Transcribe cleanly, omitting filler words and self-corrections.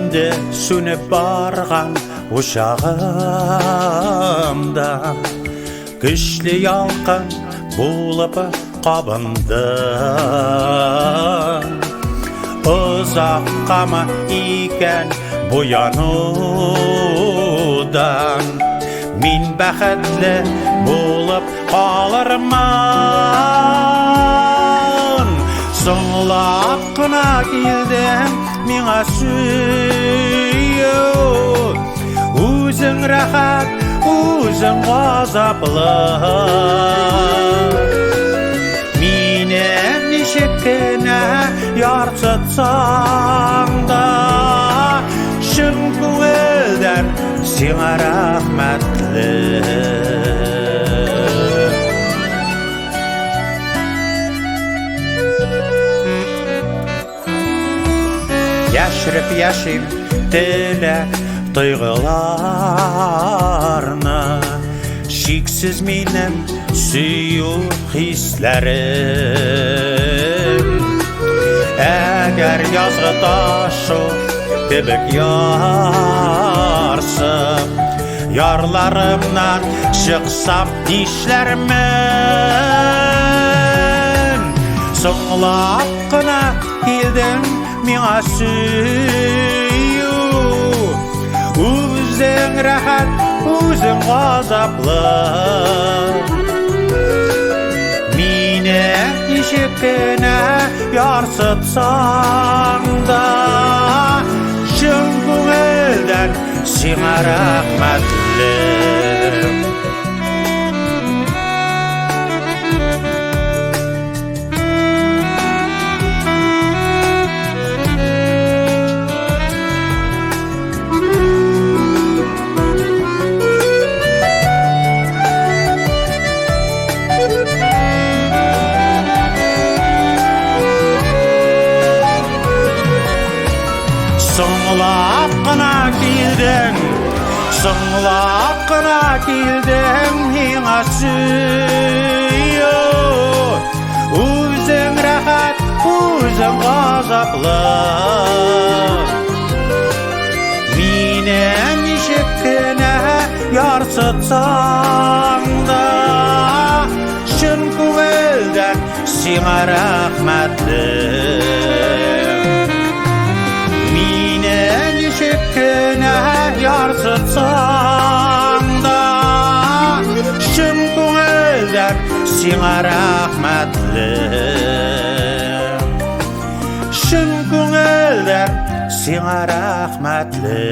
Күнде сөніп барған ошағымда күшлі ялқын болып қабынды. Ұзаққа ма екен боянудан, мен бақытлы болып қалармын. Соңлап қына келдім меңа сүйеу, өзің рахат, өзің ғазаплы. Менен неше күні ярсытсаң да, шын көңілден сеңа рахмәтлі. Яшіріп яшим тілек тойғыларны, шексіз менің сүйу хисләрім. Әгер язғы ташу кебек ярсып, ярларымнан шықсам нишләрмен. Соңлап қына келдің меңа сүйеу, өзің рахат, өзің ғазаплы. Мені неше күні ярсытсаң да, шын көңілден сеңа рахмәтлі. Соңлап қына келдің, соңлап қына келдің меңа сүйеу, өзің рахат, өзің ғазаплы. Мені неше күні ярсытсаң да, шын көңілден сеңа рахмәтлі. Неше күні ярсытсаң да, шын көңілден сеңа рахмәтлі. Шын көңілден сеңа рахмәтлі.